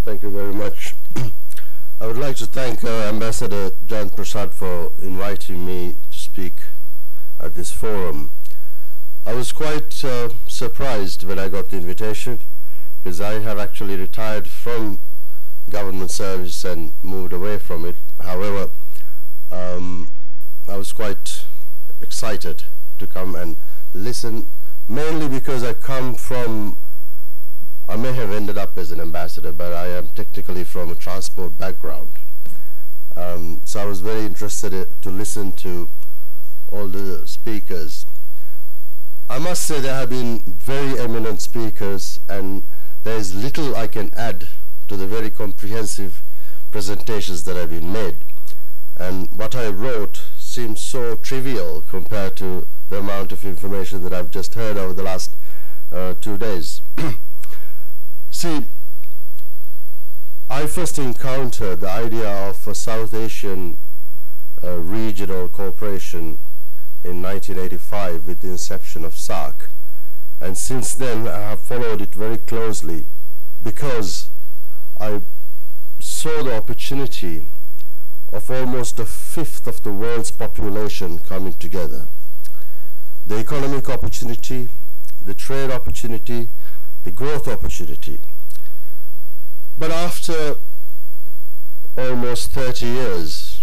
Thank you very much. I would like to thank Ambassador Jan Prasad for inviting me to speak at this forum. I was quite surprised when I got the invitation, because I have actually retired from government service and moved away from it. However, I was quite excited to come and listen, mainly because I may have ended up as an ambassador, but I am technically from a transport background. So I was very interested to listen to all the speakers. I must say there have been very eminent speakers, and there is little I can add to the very comprehensive presentations that have been made. And what I wrote seems so trivial compared to the amount of information that I've just heard over the last 2 days. See, I first encountered the idea of a South Asian regional cooperation in 1985 with the inception of SAARC. And since then I have followed it very closely because I saw the opportunity of almost a fifth of the world's population coming together. The economic opportunity, the trade opportunity, the growth opportunity. But after almost 30 years,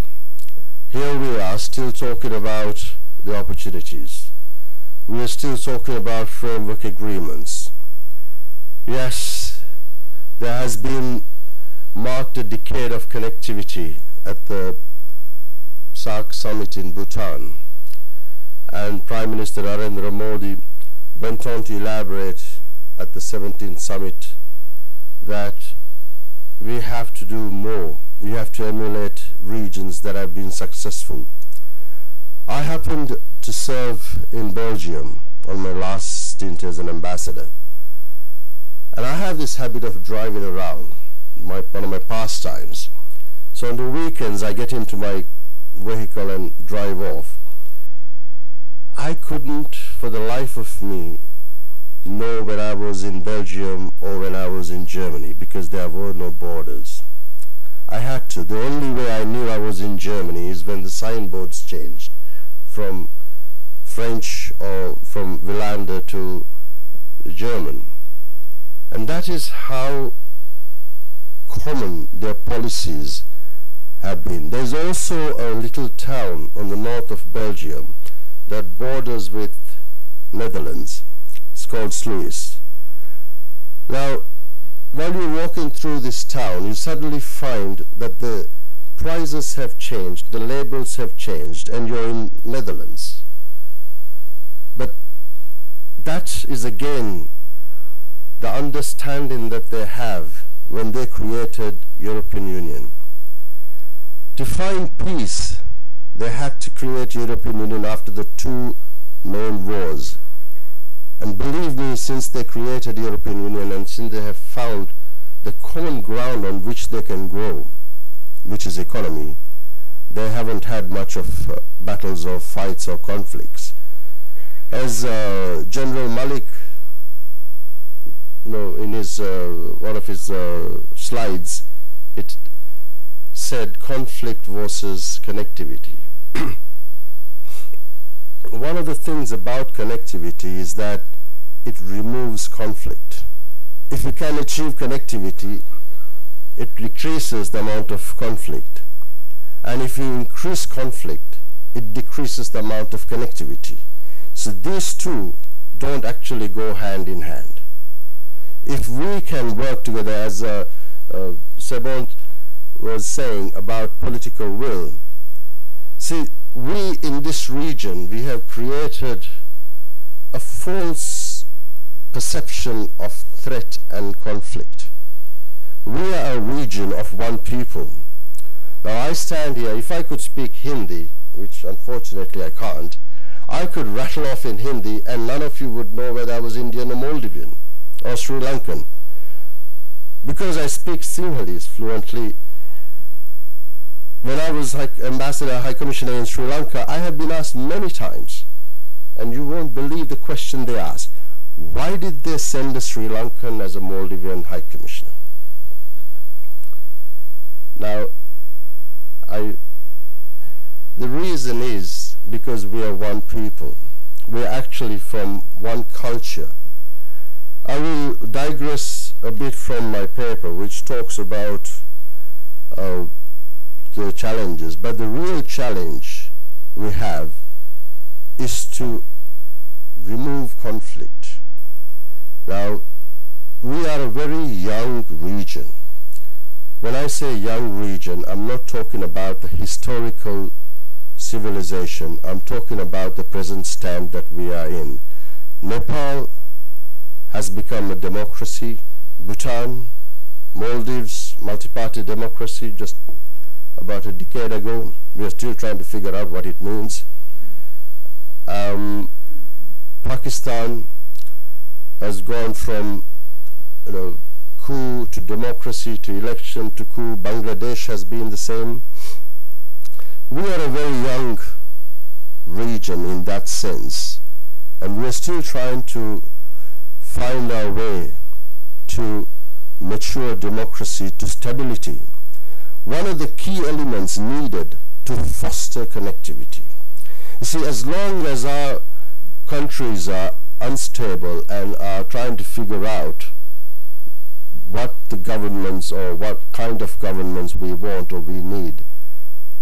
here we are still talking about the opportunities. We are still talking about framework agreements. Yes, there has been marked a decade of connectivity at the SAARC summit in Bhutan, and Prime Minister Narendra Modi went on to elaborate at the 17th summit that we have to do more. We have to emulate regions that have been successful. I happened to serve in Belgium on my last stint as an ambassador, and I have this habit of driving around, one of my pastimes. So on the weekends I get into my vehicle and drive off. I couldn't for the life of me know when I was in Belgium or when I was in Germany, because there were no borders. I had to. The only way I knew I was in Germany is when the signboards changed from French or from Wielander to German. And that is how common their policies have been. There's also a little town on the north of Belgium that borders with Netherlands. It's called Sluis. Now, while you're walking through this town, you suddenly find that the prices have changed, the labels have changed, and you're in Netherlands. But that is again the understanding that they have when they created European Union. To find peace, they had to create European Union after the two main wars. And believe me, since they created European Union and since they have found the common ground on which they can grow, which is economy, they haven't had much of battles or fights or conflicts. As General Malik, in his one of his slides, it said conflict versus connectivity. One of the things about connectivity is that it removes conflict. If you can achieve connectivity, it decreases the amount of conflict. And if you increase conflict, it decreases the amount of connectivity. So these two don't actually go hand in hand. If we can work together, as Sebont was saying about political will, see, we in this region, we have created a false perception of threat and conflict. We are a region of one people. Now I stand here, if I could speak Hindi, which unfortunately I can't, I could rattle off in Hindi and none of you would know whether I was Indian or Maldivian or Sri Lankan. Because I speak Sinhalese fluently. When I was Ambassador, High Commissioner in Sri Lanka, I have been asked many times, and you won't believe the question they asked. Why did they send a Sri Lankan as a Maldivian High Commissioner? Now, the reason is because we are one people. We are actually from one culture. I will digress a bit from my paper, which talks about the challenges, but the real challenge we have is to remove conflict. Now, we are a very young region. When I say young region, I'm not talking about the historical civilization. I'm talking about the present stand that we are in. Nepal has become a democracy. Bhutan, Maldives, multi-party democracy just about a decade ago. We are still trying to figure out what it means. Pakistan has gone from coup to democracy to election to coup. Bangladesh has been the same. We are a very young region in that sense, and we are still trying to find our way to mature democracy, to stability. One of the key elements needed to foster connectivity. You see, as long as our countries are unstable and are trying to figure out what the governments or what kind of governments we want or we need,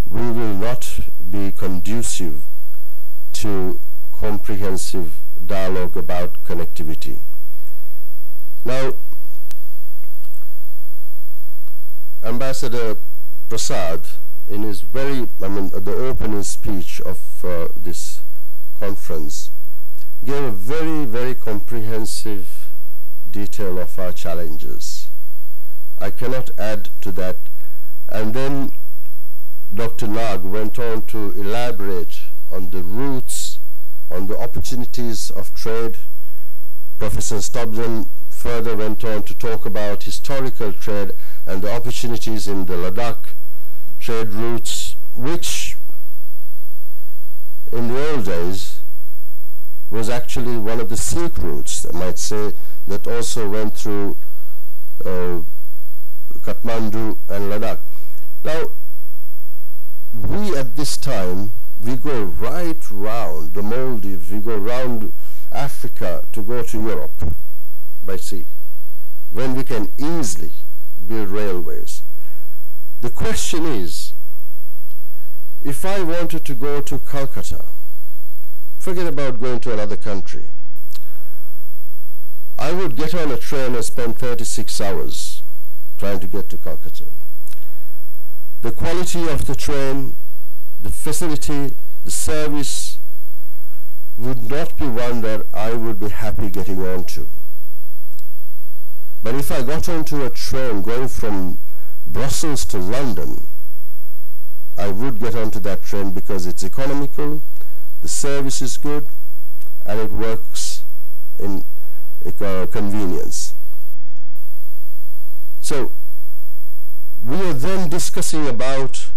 we will not be conducive to comprehensive dialogue about connectivity. Now, Ambassador Prasad, in his the opening speech of this conference, gave a very, very comprehensive detail of our challenges. I cannot add to that. And then Dr. Nag went on to elaborate on the roots, on the opportunities of trade. Professor Stobden further went on to talk about historical trade and the opportunities in the Ladakh trade routes, which in the old days was actually one of the Silk routes, I might say, that also went through Kathmandu and Ladakh. Now, we at this time, we go right round the Maldives, we go round Africa to go to Europe by sea, when we can easily build railways. The question is, if I wanted to go to Calcutta, forget about going to another country, I would get on a train and spend 36 hours trying to get to Calcutta. The quality of the train, the facility, the service would not be one that I would be happy getting onto. But if I got onto a train going from Brussels to London, I would get onto that train because it's economical, the service is good, and it works in convenience. So we are then discussing about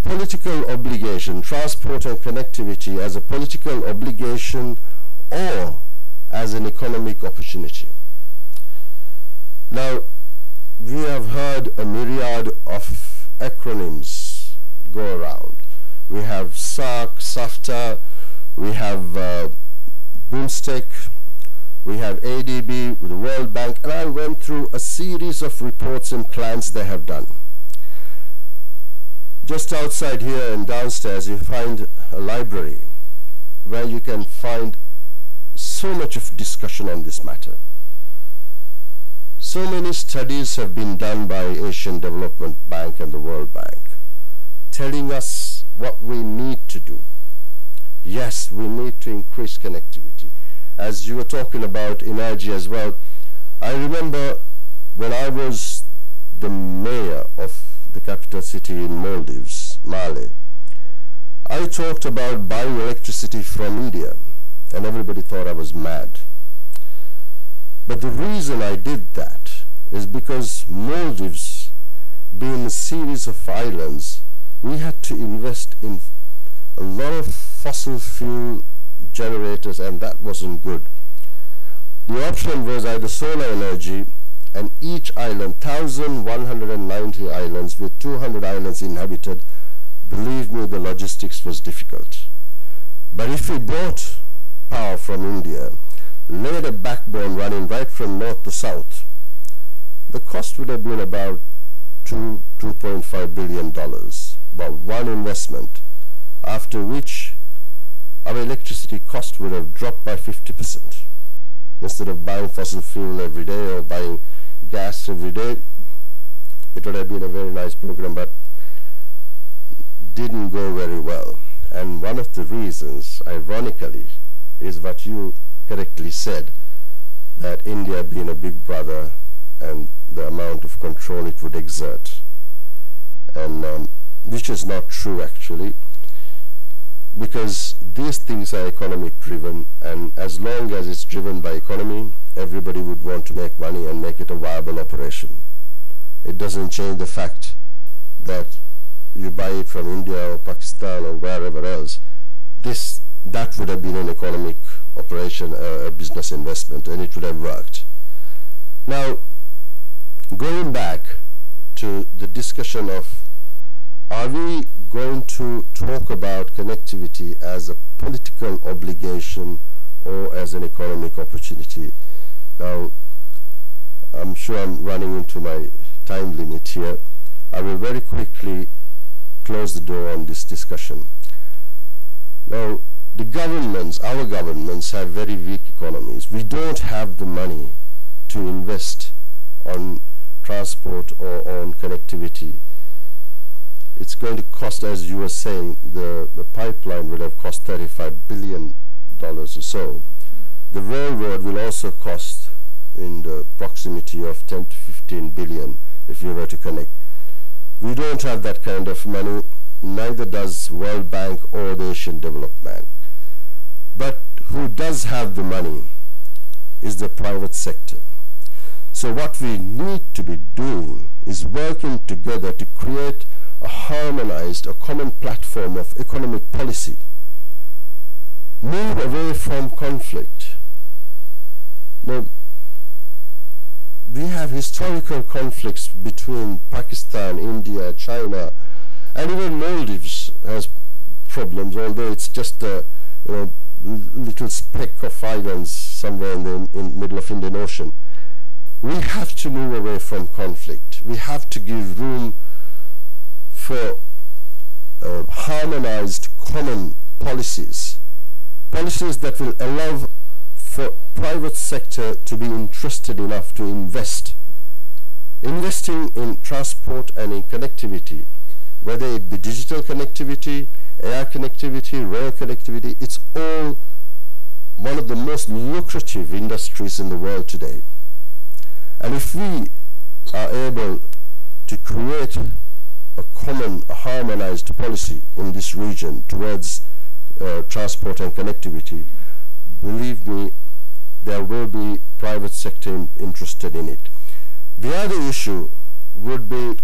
political obligation, transport and connectivity as a political obligation or as an economic opportunity. Now, we have heard a myriad of acronyms go around. We have SAARC, SAFTA, we have BIMSTEC, we have ADB with the World Bank, and I went through a series of reports and plans they have done. Just outside here and downstairs, you find a library where you can find so much of discussion on this matter. So many studies have been done by Asian Development Bank and the World Bank, telling us what we need to do. Yes, we need to increase connectivity. As you were talking about energy as well, I remember when I was the mayor of the capital city in Maldives, Male, I talked about buying electricity from India, and everybody thought I was mad. But the reason I did that is because Maldives, being a series of islands, we had to invest in a lot of fossil fuel generators, and that wasn't good. The option was either solar energy and each island, 1,190 islands with 200 islands inhabited, believe me, the logistics was difficult. But if we brought power from India, laid a backbone running right from north to south, the cost would have been about $2.5 billion, about one investment, after which our electricity cost would have dropped by 50%. Instead of buying fossil fuel every day or buying gas every day, it would have been a very nice program, but didn't go very well. And one of the reasons, ironically, is what you correctly said, that India being a big brother and the amount of control it would exert, and which is not true actually, because these things are economic driven, and as long as it's driven by economy, everybody would want to make money and make it a viable operation. It doesn't change the fact that you buy it from India or Pakistan or wherever else, that would have been an economic operation, a business investment, and it would have worked. Now, going back to the discussion of, are we going to talk about connectivity as a political obligation or as an economic opportunity? Now, I'm sure I'm running into my time limit here. I will very quickly close the door on this discussion. Now, the governments, our governments, have very weak economies. We don't have the money to invest on transport or on connectivity. It's going to cost, as you were saying, the pipeline would have cost $35 billion or so. The railroad will also cost in the proximity of 10 to 15 billion if you were to connect. We don't have that kind of money, neither does World Bank or the Asian Development Bank. But who does have the money is the private sector. So what we need to be doing is working together to create a harmonized, a common platform of economic policy. Move away from conflict. Now, we have historical conflicts between Pakistan, India, China, and even Maldives has problems, although it's just a little speck of islands somewhere in the middle of Indian Ocean. We have to move away from conflict. We have to give room for harmonized common policies that will allow for private sector to be interested enough to invest. Investing in transport and in connectivity, whether it be digital connectivity, air connectivity, rail connectivity, it's all one of the most lucrative industries in the world today. And if we are able to create a common, harmonized policy in this region towards transport and connectivity, believe me, there will be private sector interested in it. The other issue would be,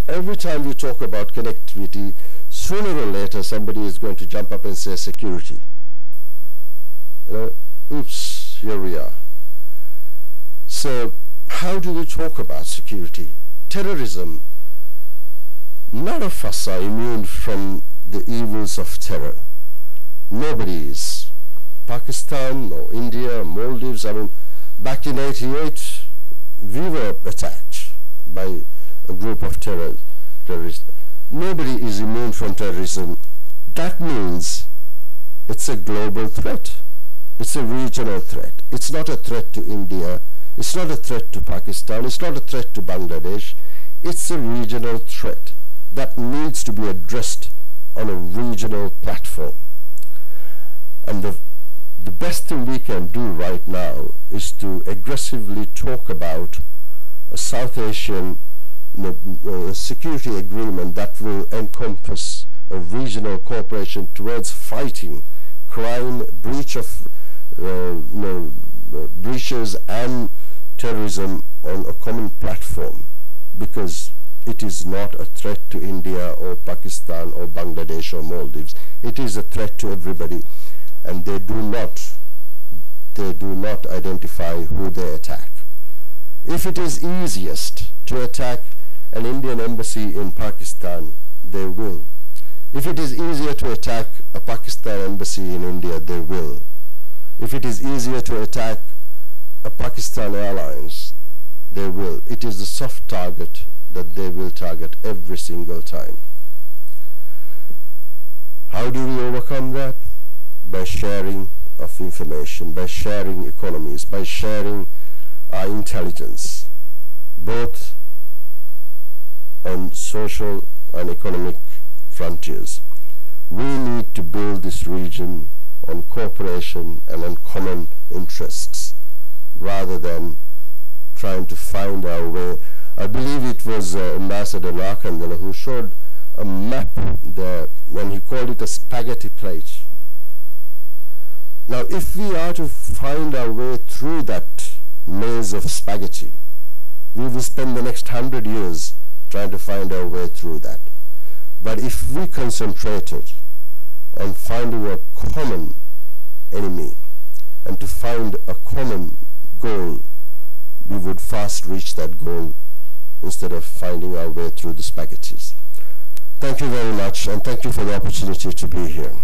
every time we talk about connectivity, sooner or later somebody is going to jump up and say security. Oops, here we are. So how do we talk about security? Terrorism. None of us are immune from the evils of terror. Nobody is. Pakistan or India or Maldives, I mean, back in '88, we were attacked by a group of terrorists. Nobody is immune from terrorism. That means it's a global threat. It's a regional threat. It's not a threat to India. It's not a threat to Pakistan. It's not a threat to Bangladesh. It's a regional threat that needs to be addressed on a regional platform. And the best thing we can do right now is to aggressively talk about a South Asian security agreement that will encompass a regional cooperation towards fighting crime, breaches and terrorism on a common platform, because it is not a threat to India or Pakistan or Bangladesh or Maldives. It is a threat to everybody, and they do not identify who they attack. If it is easiest to attack an Indian embassy in Pakistan, they will. If it is easier to attack a Pakistan embassy in India, they will. If it is easier to attack a Pakistan Airlines, they will. It is the soft target that they will target every single time. How do we overcome that? By sharing of information, by sharing economies, by sharing our intelligence, both on social and economic frontiers. We need to build this region on cooperation and on common interests, rather than trying to find our way. I believe it was Ambassador Narkandala who showed a map there when he called it a spaghetti plate. Now, if we are to find our way through that maze of spaghetti, we will spend the next 100 years trying to find our way through that. But if we concentrated on finding a common enemy and to find a common goal, we would fast reach that goal instead of finding our way through the spaghettis. Thank you very much, and thank you for the opportunity to be here.